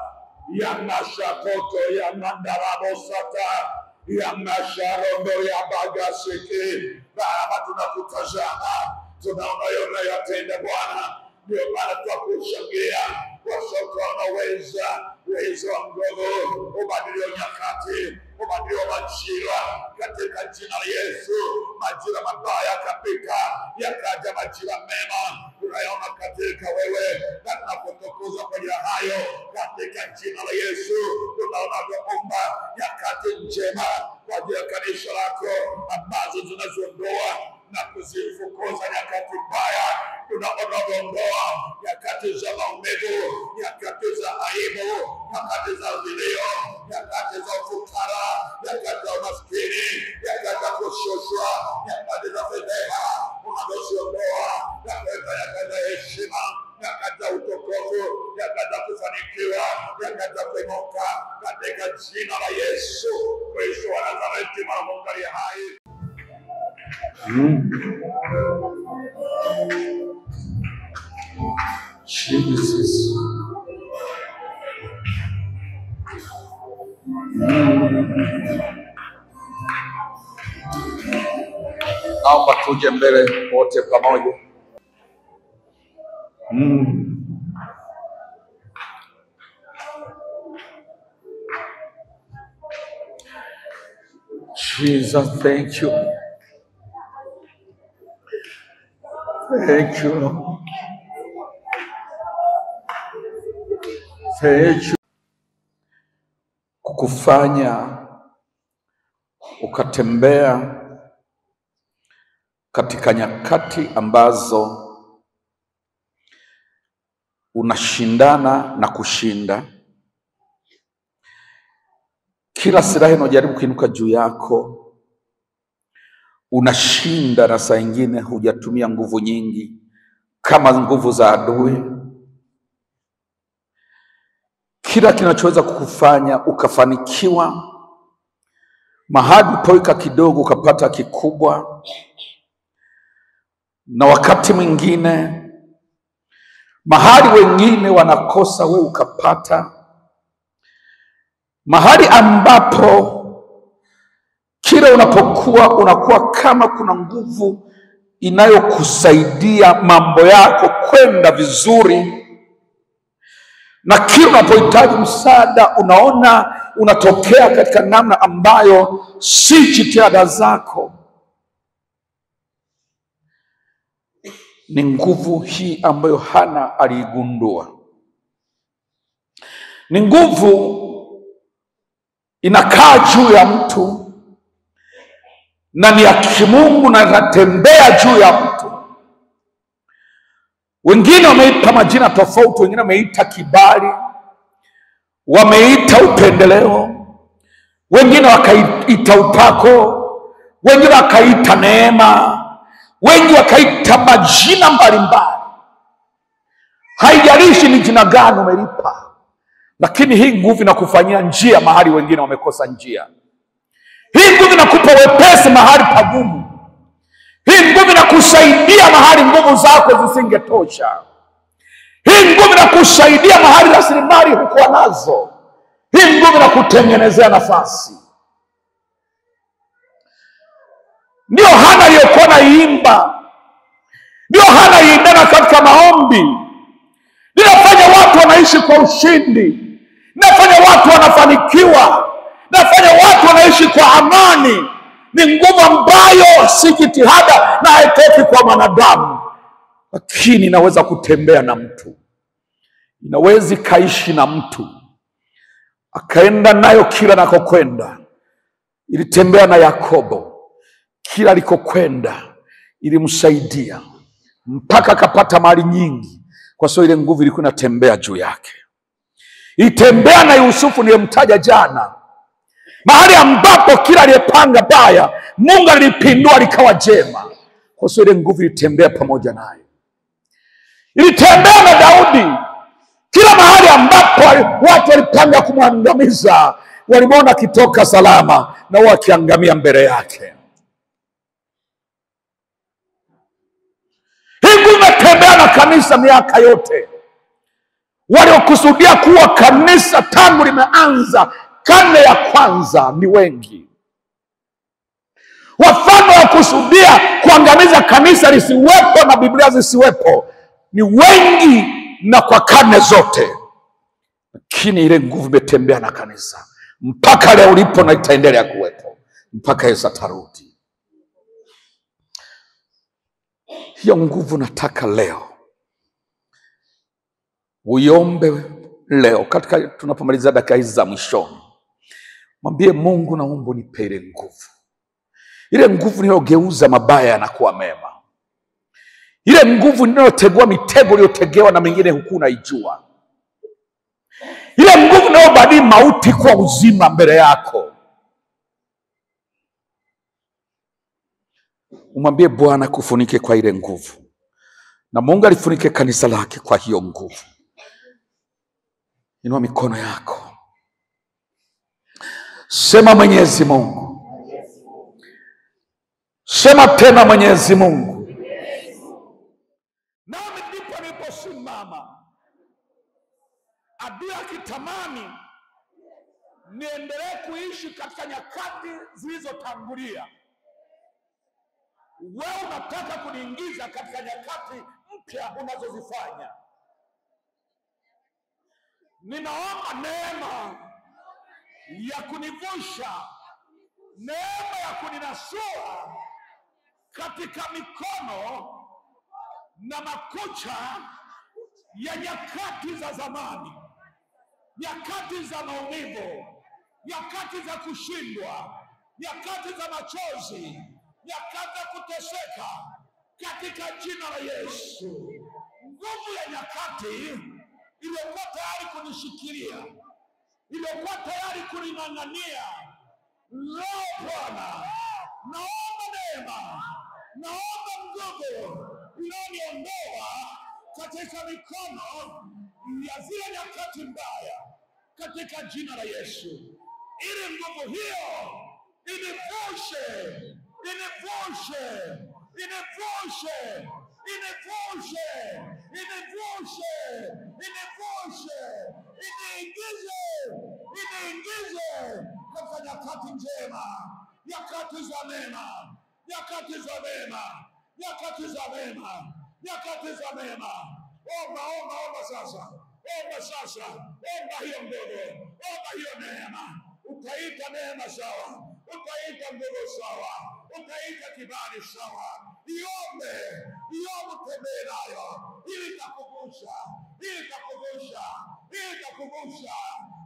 ya mashakoto ya mandarabo saka ya masharondo ya bagasete. Baba, tunakutazama, tunaona yote yatenda Bwana. Ndio maana tunakushangilia kwa sababu unaweza, uwezo wa nguvu, ubadilio nyakati, ubadilio majira katika jina la Yesu. Majira mabaya yakapita, yakaja majira mema. Tunayaona katika wewe na tunakutukuza kwa ajili hayo katika jina la Yesu. Tunaona kuomba nyakati njema kwa ajili ya kanisa lako ambazo zinazoondoa na kuzifukuza nyakati mbaya. Tunaondoa nyakati za maumivu, nyakati za aibu, nyakati za vilio, nyakati za ufukara, nyakati za umaskini, nyakati za kushushwa, nyakati za fedheha. Unaziondoa na kuweka nyakati za heshima, nyakati za utukufu, nyakati za kufanikiwa, nyakati za kuinuka katika jina la Yesu Kristo wa Nazareti. Bwana Mungu aliye hai, Jesus. Naomba tuje mbele wote pamoja. Jesus, thank you. Thank you, Lord. Thank you. Kukufanya ukatembea katika nyakati ambazo unashindana na kushinda. Kila silaha inajaribu kuinuka juu yako unashinda, na saa nyingine hujatumia nguvu nyingi kama nguvu za adui. Kila kinachoweza kukufanya ukafanikiwa mahali poika kidogo ukapata kikubwa, na wakati mwingine mahali wengine wanakosa wewe ukapata. Mahali ambapo kila unapokuwa unakuwa kama kuna nguvu inayokusaidia mambo yako kwenda vizuri, na kila unapohitaji msaada unaona unatokea katika namna ambayo si jitihada zako. Ni nguvu hii ambayo Hana aliigundua. Ni nguvu inakaa juu ya mtu na ni ya kimungu na inatembea juu ya mtu. Wengine wameita majina tofauti, wengine wameita kibali, wameita upendeleo, wengine wakaita upako, wengine wakaita neema, wengi wakaita majina mbalimbali. Haijalishi ni jina gani umelipa, lakini hii nguvu inakufanyia njia mahali wengine wamekosa njia. Hii nguvu inakupa wepesi mahali pagumu. Hii nguvu inakusaidia mahali nguvu zako zisingetosha. Hii nguvu inakusaidia mahali rasilimali hukuwa nazo. Hii nguvu inakutengenezea nafasi. Ndio Hana aliyokuwa anaimba, ndio Hana aliendana katika maombi. Ninafanya watu wanaishi kwa ushindi, ninafanya watu wanafanikiwa, ninafanya watu wanaishi kwa amani. Ni nguvu ambayo si jitihada na haitoki kwa mwanadamu, lakini inaweza kutembea na mtu, inaweza kaishi na mtu akaenda nayo kila anakokwenda. Ilitembea na Yakobo, kila alikokwenda ilimsaidia mpaka akapata mali nyingi, kwa sababu ile nguvu ilikuwa inatembea juu yake. Ilitembea na Yusufu niliyemtaja jana, mahali ambapo kila aliyepanga baya Mungu alipindua likawa jema, kwa sababu ile nguvu ilitembea pamoja naye. Ilitembea na Daudi, kila mahali ambapo watu walipanga kumwangamiza walimwona akitoka salama na wakiangamia mbele yake. Hii nguvu imetembea na kanisa miaka yote. Waliokusudia kuwa kanisa tangu limeanza karne ya kwanza ni wengi. Wafalme wa kusudia kuangamiza kanisa lisiwepo na Biblia zisiwepo ni wengi na kwa karne zote, lakini ile nguvu imetembea na kanisa mpaka leo ulipo na itaendelea kuwepo mpaka Yesu atarudi. Hiyo nguvu nataka leo uiombe leo, katika tunapomaliza dakika hizi za mwishoni. Mwambie Mungu, naomba unipe ile nguvu, ile nguvu inayogeuza mabaya yanakuwa mema, ile nguvu inayotegua mitego iliyotegewa na mengine huku unaijua, ile nguvu inayobadili mauti kwa uzima mbele yako. Umwambie Bwana kufunike kwa ile nguvu, na Mungu alifunike kanisa lake kwa hiyo nguvu. Inua mikono yako, sema Mwenyezi Mungu, sema tena Mwenyezi Mungu. Nami ndipo niliposimama, adui akitamani niendelee kuishi katika nyakati zilizotangulia, wewe unataka kuniingiza katika nyakati mpya unazozifanya. Ninaomba neema ya kunivusha, neema ya kuninasua katika mikono na makucha ya nyakati za zamani, nyakati za maumivu, nyakati za kushindwa, nyakati za machozi, nyakati za kuteseka, katika jina la Yesu. Nguvu ya nyakati iliyokuwa tayari kunishikilia, iliyokuwa tayari kuning'ang'ania, leo Bwana naomba neema. Naomba nguvu inayoniondoa katika mikono ya zile nyakati mbaya katika jina la Yesu. Ili nguvu hiyo inivushe, inivushe, inivushe, inivushe, inivushe, inivushe, iniingize, iniingize katika nyakati njema, nyakati za mema, nyakati za mema, nyakati za mema, nyakati za mema. Omba, omba, omba sasa. Omba sasa. Omba hiyo nguvu. Omba hiyo neema. Utaita neema sawa. Utaita nguvu sawa. Utaita kibali sawa. Iombe. Iombe tembee nayo. Ili itakuvusha. Ili itakuvusha. Ili itakuvusha.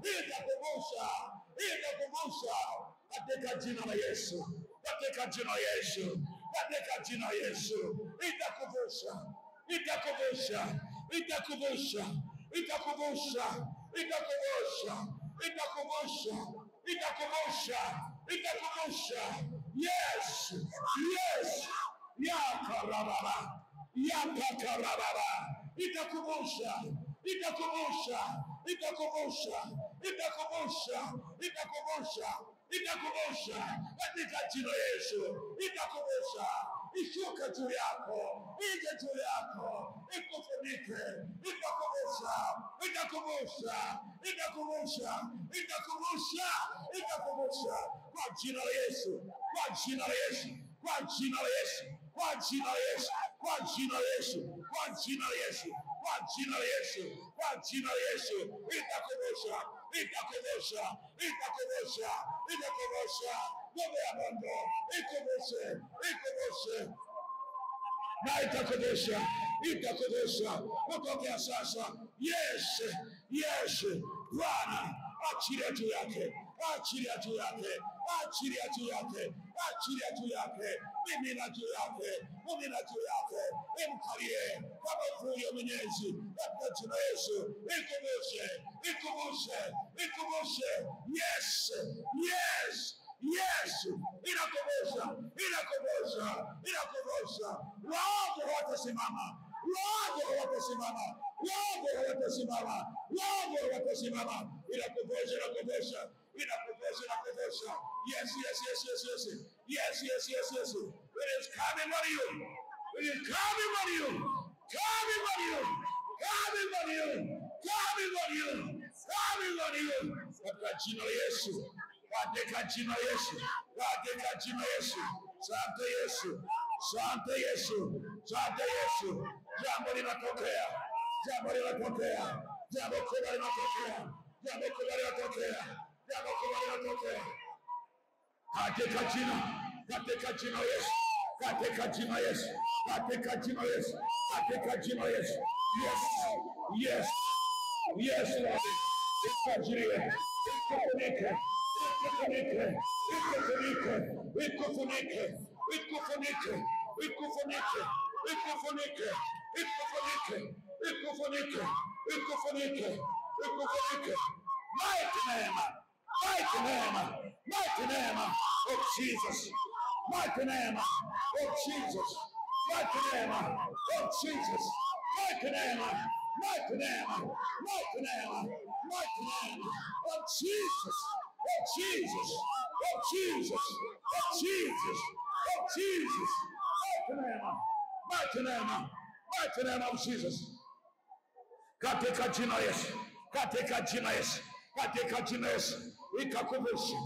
Ili itakuvusha. Ili itakuvusha. Katika jina la Yesu. Katika jina la Yesu. Katika jina la Yesu. Itakuvusha. Itakuvusha. Itakuvusha. Itakuvusha. Itakuvusha. Itakuvusha. Itakuvusha. Itakuvusha. Yes. Yes. Yakarababa. Yapakarababa. Itakuvusha. Itakuvusha. Itakuvusha. Itakuvusha. Itakuvusha. Itakuvusha katika jina la Yesu. Itakuvusha. Ishuke juu yako. Ije juu yako. Ikufunike. Itakuvusha. Itakuvusha. Itakuvusha. Itakuvusha. Itakuvusha. Kwa jina la Yesu. Kwa jina la Yesu. Kwa jina la Yesu. Kwa jina la Yesu. Kwa jina la Yesu. Kwa jina la Yesu. Kwa jina la Yesu. Kwa jina la Yesu. Itakuvusha. Itakuvusha. Itakuvusha. Itakuvusha. Nguvu ya Mungu. Ikuvushe. Ikuvushe. Na itakuvusha. Itakuvusha. Kutokea sasa. Yes. Yes. Bwana. Achilia juu yake. Achilia juu yake. Achilia juu yake. Achilia juu yake. Mimina juu yake. Mimina juu yake. Imkalie kama mvuyo Mwenyezi. Katika jina la Yesu. Ikuvushe. Ikuvushe. Ikuvushe. Yes. Yes. Yes. Inakuvusha. Inakuvusha. Inakuvusha. Waovu hawatasimama. Waovu hawatasimama. Waovu hawatasimama. Waovu hawatasimama. Inakuvusha. Inakuvusha. Inakuvusha. Inakuvusha. Yes, yes, yes, yes, yes. Yes, yes, yes, yes. It is coming on you. It is coming on you. Coming on you. Coming on you. Coming on you. Coming on you. Katika jina la Yesu. Katika jina la Yesu. Katika jina la Yesu. Asante Yesu. Asante Yesu. Asante Yesu. Jambo linatokea. Jambo linatokea. Jambo kubwa linatokea. Jambo kubwa linatokea. Jambo kubwa linatokea. Katika jina. Katika jina la Yesu. Katika jina la Yesu. Katika jina la Yesu. Katika jina la Yesu. Yes. Yes. Yes, Lord. Ikajirie. Ikufunike. Ikufunike. Ikufunike. Ikufunike. Ikufunike. Ikufunike. Ikufunike. Ikufunike. Ikufunike. Ikufunike. Ikufunike. Mighty name. Mighty name. Mighty name of Jesus. Mighty name of Jesus. Mighty name of Jesus. Mighty name. Mighty name. Mighty name. Mighty name of Jesus. Of Jesus. Of Jesus. Of Jesus. Of Jesus. Mighty name. Mighty name. Mighty name of Jesus. Katika jina Yesu. Katika jina Yesu. Katika jina Yesu. Ikakuvushe.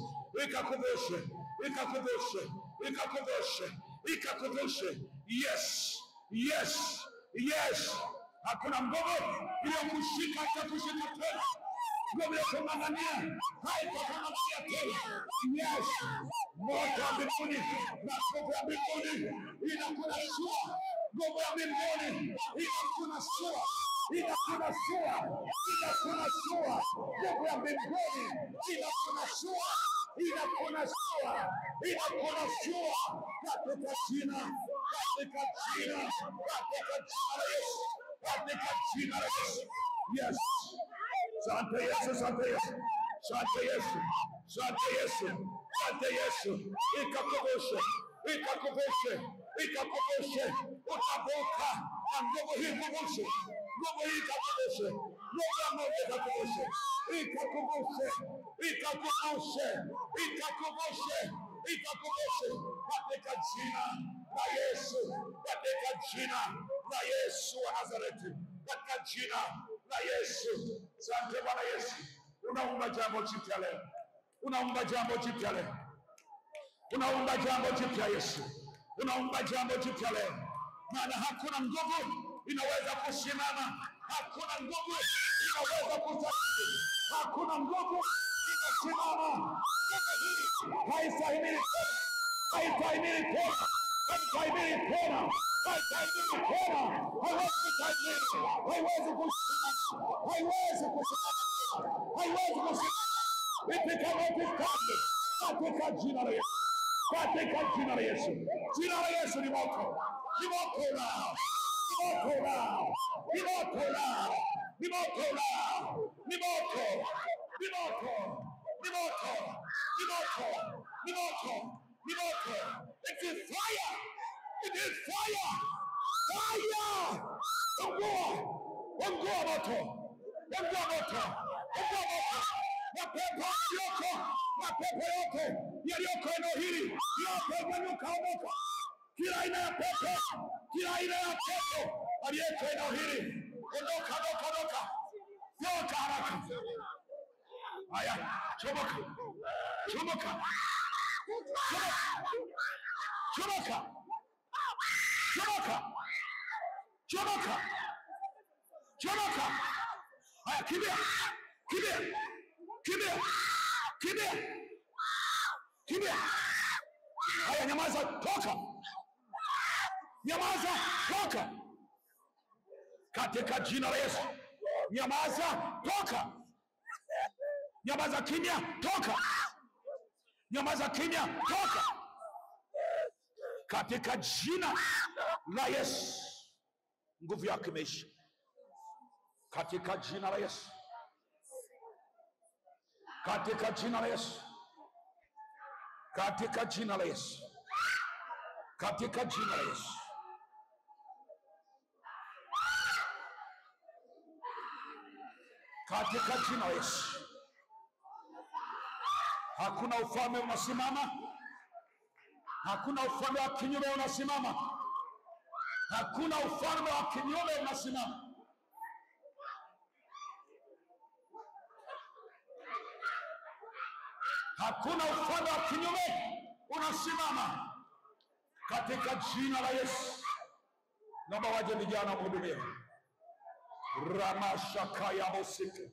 Ikakuvushe. Ikakuvushe. Ikakuvushe. Ikakuvushe. Yes. Yes. Yes. Hakuna nguvu iliyokushika itakushika tena. Nguvu ya kung'ang'ania haitakuang'ania tena. Yes. Moto wa mbinguni na nguvu ya mbinguni inakunasua. Nguvu ya mbinguni inakunasua. Inakunasua. Inakunasua. Nguvu ya mbinguni inakunasua. Inakunasua. Inakunasua. Katika jina. Katika jina. Katika jina la Yesu. Katika jina la Yesu. Yes. Asante Yesu. Asante Yesu. Asante Yesu. Asante Yesu. Asante Yesu. Ikakuvushe. ikakuvushe, ikakuvushe, utavuka na nguvu hii kuvushe, nguvu hii ikakuvushe, nguvu ya Mungu ikakuvushe, ikakuvushe, ikakuvushe, ikakuvushe, ikakuvushe katika jina la Yesu, katika jina la Yesu wa Nazareti, katika jina la Yesu. Asante Bwana Yesu, unaumba jambo jipya leo, unaumba jambo jipya leo, unaumba jambo jipya Yesu, unaumba jambo jipya leo, maana hakuna nguvu inaweza kusimama, hakuna nguvu inaweza kusafiri, hakuna nguvu inasimama. Haistahimili tena, haistahimili tena, haistahimili tena, haistahimili tena, haiwezi kustahimili, haiwezi kusimama, haiwezi kusimama, haiwezi kusimama. Itikavyokitambe katika jina la Yesu, katika jina la Yesu. Jina la Yesu ni moto, ni moto nao, ni moto nao, ni moto nao, ni moto nao, ni moto, ni moto, ni moto, ni moto, ni moto, ni moto. It is fire, it is fire, fire. Ungua, ungua moto, ungua moto, ungua moto. Mapepo yoko, mapepo yote yaliyoko eneo hili yote nyanyuka, ondoka. Kila aina ya pepo, kila aina ya pepo aliyeko eneo hili, ondoka, ondoka, ondoka, ondoka haraka. Haya, chomoka, chomoka, chomoka, chomoka, chomoka, chomoka. Haya, kimbia, kimbia, kimbia, kimbia, kimbia. Haya, nyamaza, toka, nyamaza, toka katika jina la Yesu. Nyamaza, toka, nyamaza, kimya, toka, nyamaza, kimya, toka katika jina la Yesu. Nguvu yake imeisha katika jina la Yesu, katika jina la Yesu, katika jina la Yesu, katika jina la Yesu. Katika jina la Yesu. Hakuna ufalme unasimama, hakuna ufalme wa kinyume unasimama, hakuna ufalme wa kinyume unasimama. Hakuna ufalme wa kinyume unasimama katika jina la Yesu. Naomba waje vijana mhudumia. Ramashakaya mosike.